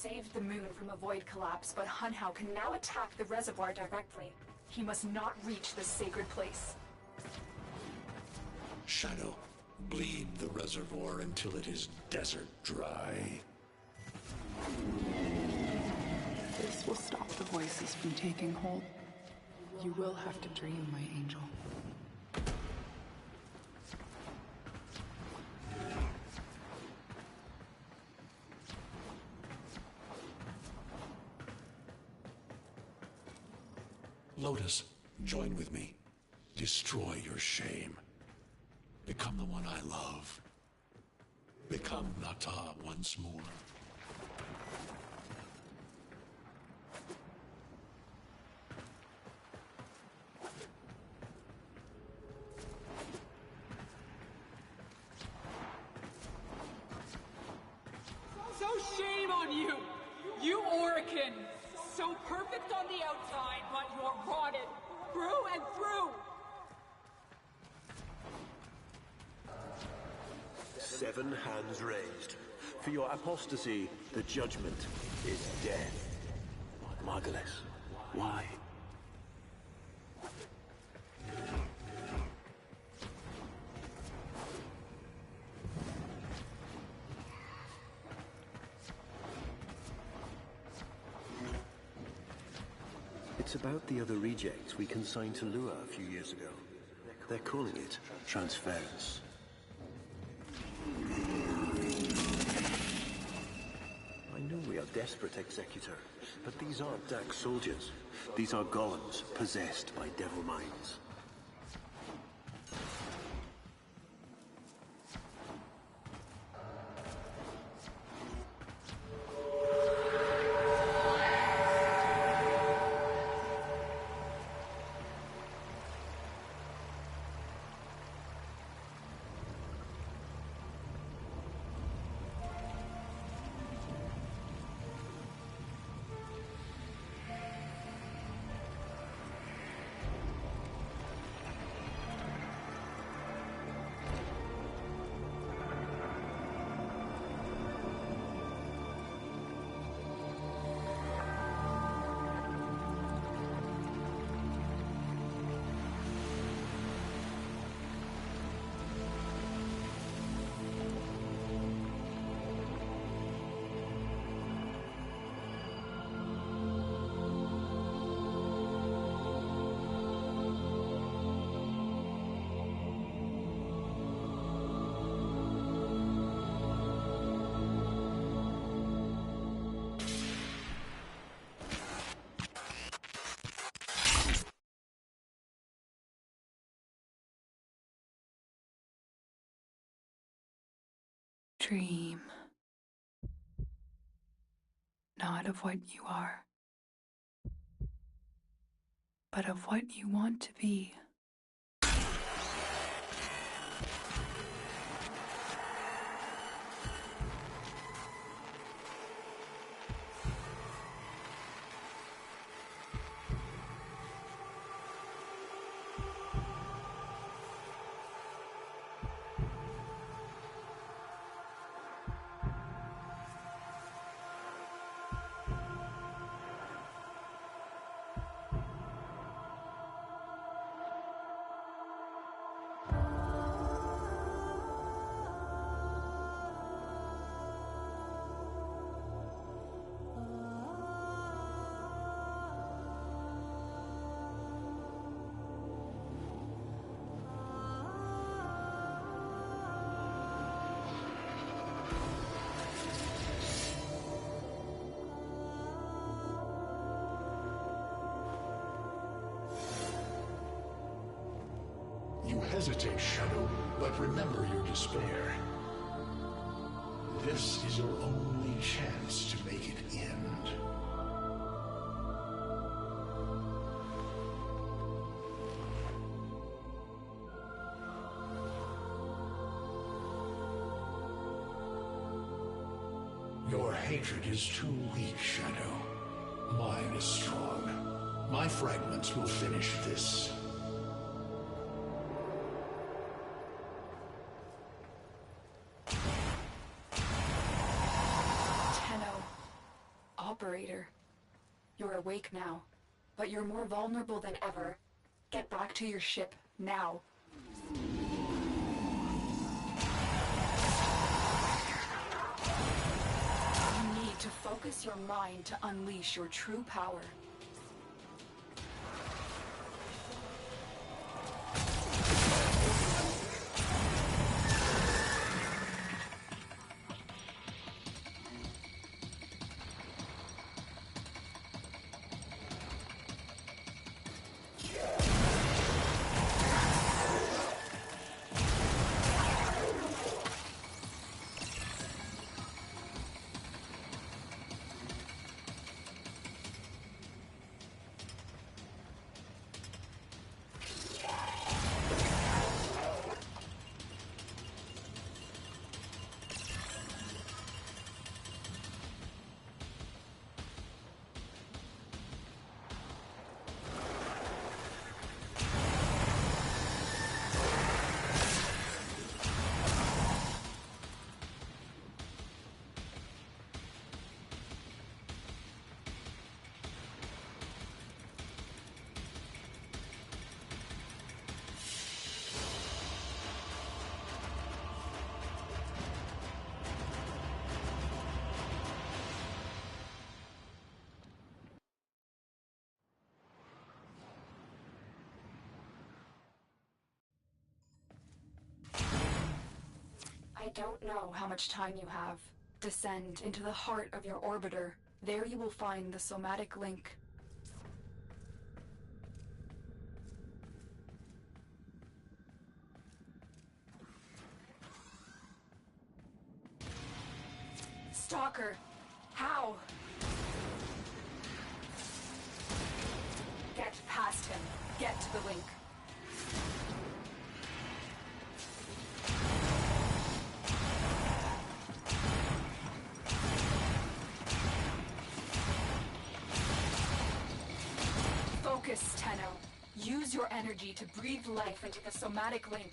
saved the moon from a void collapse, but Hunhow can now attack the reservoir directly. He must not reach this sacred place. Shadow, bleed the reservoir until it is desert dry. This will stop the voices from taking hold. You will have to dream, my angel. Lotus, join with me. Destroy your shame. Become the one I love. Become Nata once more. So shame on you! You Orokin! So perfect on the outside, but you're rotted through and through! 7 hands raised. For your apostasy, the judgment is death. Margulis, why? It's about the other rejects we consigned to Lua a few years ago. They're calling it transference. I know we are desperate, Executor, but these aren't Dark soldiers. These are golems possessed by devil minds. Dream. Not of what you are, but of what you want to be. You hesitate, Shadow, but remember your despair. This is your only chance to make it end. Your hatred is too weak, Shadow. Mine is strong. My fragments will finish this. weak now, but you're more vulnerable than ever. Get back to your ship, now. You need to focus your mind to unleash your true power. I don't know how much time you have. Descend into the heart of your orbiter. There you will find the somatic link. Stalker! How? Get past him. Get to the link. Focus, Tenno. Use your energy to breathe life into the somatic link.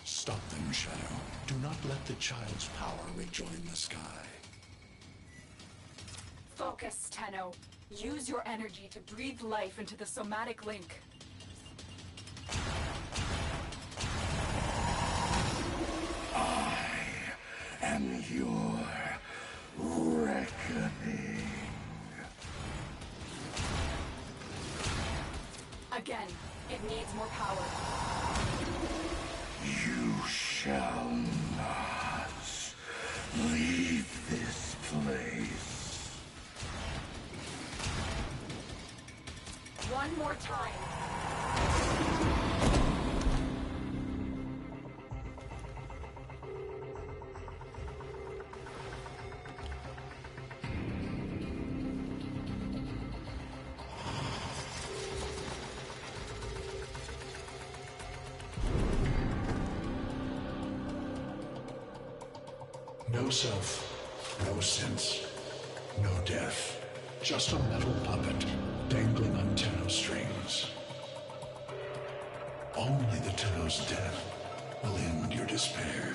Stop them, Shadow. Do not let the child's power rejoin the sky. Focus, Tenno. Use your energy to breathe life into the somatic link. And your reckoning. Again, it needs more power. You shall not leave this place. One more time. No self, no sense, no death. Just a metal puppet dangling on Tenno strings. Only the Tenno's death will end your despair.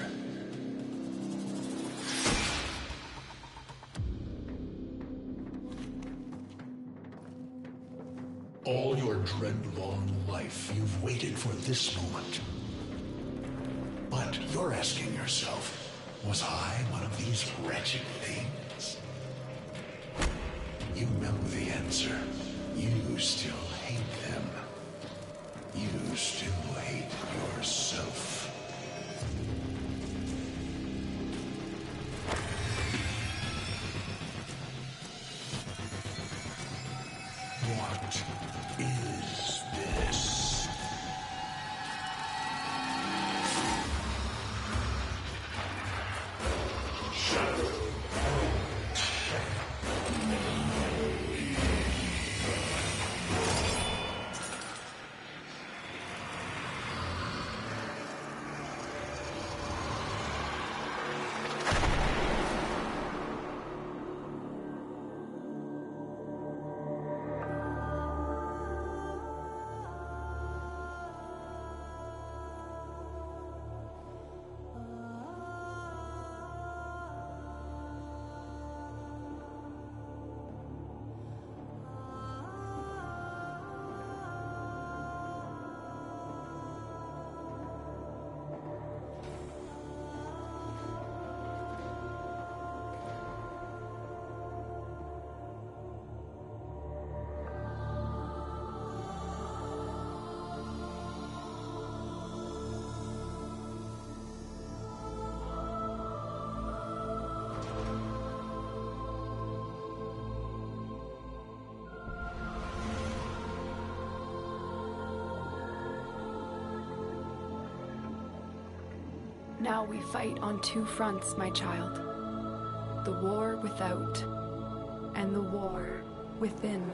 All your dread-long life, you've waited for this moment. But you're asking yourself, was I one of these wretched things? You know the answer. You still hate them. You still hate yourself. What is this? Now we fight on two fronts, my child. The war without, and the war within.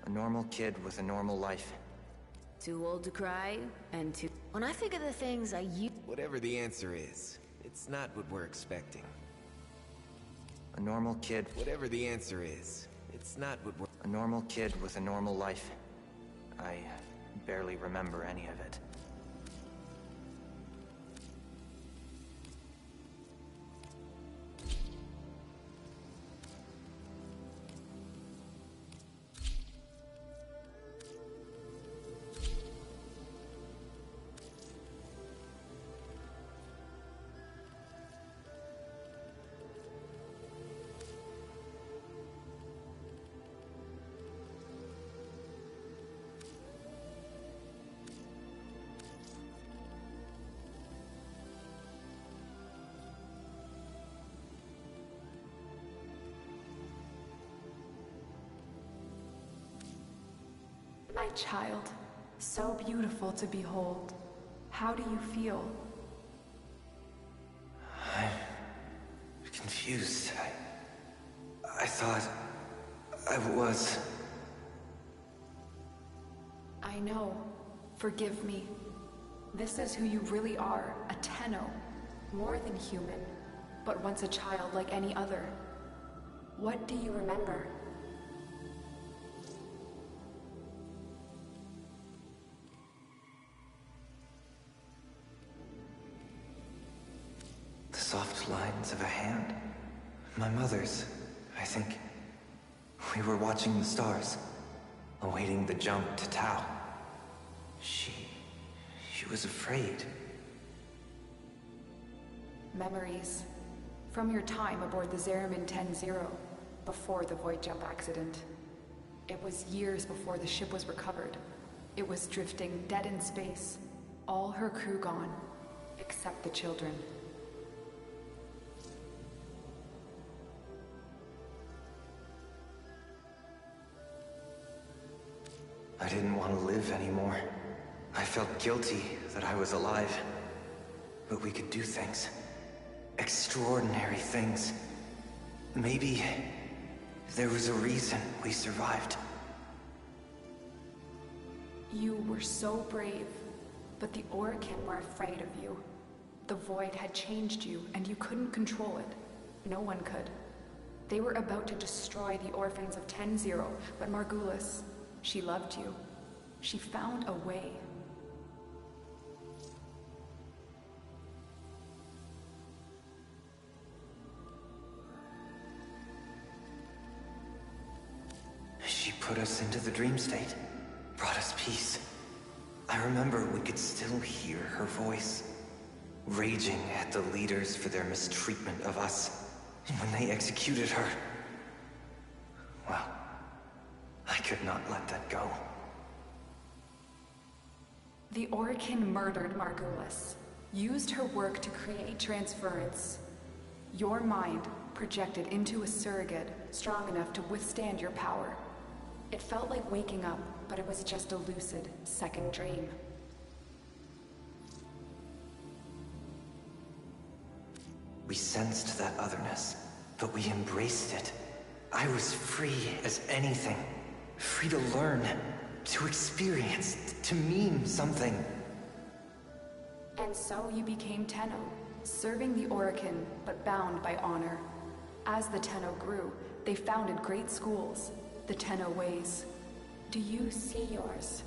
A normal kid with a normal life. Too old to cry, and too... When I think of the things I used... Whatever the answer is, it's not what we're expecting. A normal kid. Whatever the answer is, it's not what we're... A normal kid with a normal life. I barely remember any of it. My child, so beautiful to behold. How do you feel? I'm confused. I thought I was... I know. Forgive me. This is who you really are, a Tenno. More than human, but once a child like any other. What do you remember? The soft lines of a hand. My mother's, I think. We were watching the stars, awaiting the jump to Tau. She was afraid. Memories. From your time aboard the Zariman 10-0, before the void jump accident. It was years before the ship was recovered. It was drifting dead in space. All her crew gone, except the children. I didn't want to live anymore. I felt guilty that I was alive. But we could do things. Extraordinary things. Maybe there was a reason we survived. You were so brave, but the Orokin were afraid of you. The Void had changed you, and you couldn't control it. No one could. They were about to destroy the orphans of 10-0, but Margulis, she loved you. She found a way. She put us into the dream state, brought us peace. I remember we could still hear her voice, raging at the leaders for their mistreatment of us when they executed her. Well, I could not let that go. The Orokin murdered Margulis, used her work to create transference. Your mind projected into a surrogate strong enough to withstand your power. It felt like waking up, but it was just a lucid second dream. We sensed that otherness, but we embraced it. I was free as anything. Free to learn, to experience, to mean something. And so you became Tenno, serving the Orokin, but bound by honor. As the Tenno grew, they founded great schools, the Tenno Ways. Do you see yours?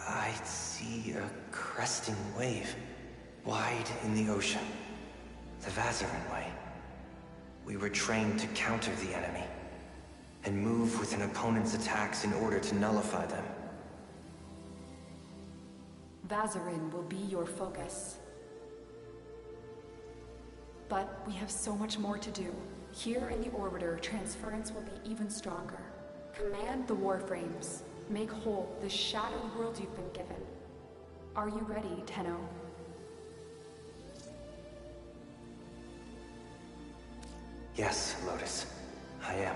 I see a cresting wave, wide in the ocean. The Vazarin way. We were trained to counter the enemy, and move with an opponent's attacks in order to nullify them. Vazarin will be your focus. But we have so much more to do. Here in the Orbiter, transference will be even stronger. Command the Warframes. Make whole the shattered world you've been given. Are you ready, Tenno? Yes, Lotus. I am.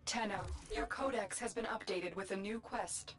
Tenno, your codex has been updated with a new quest.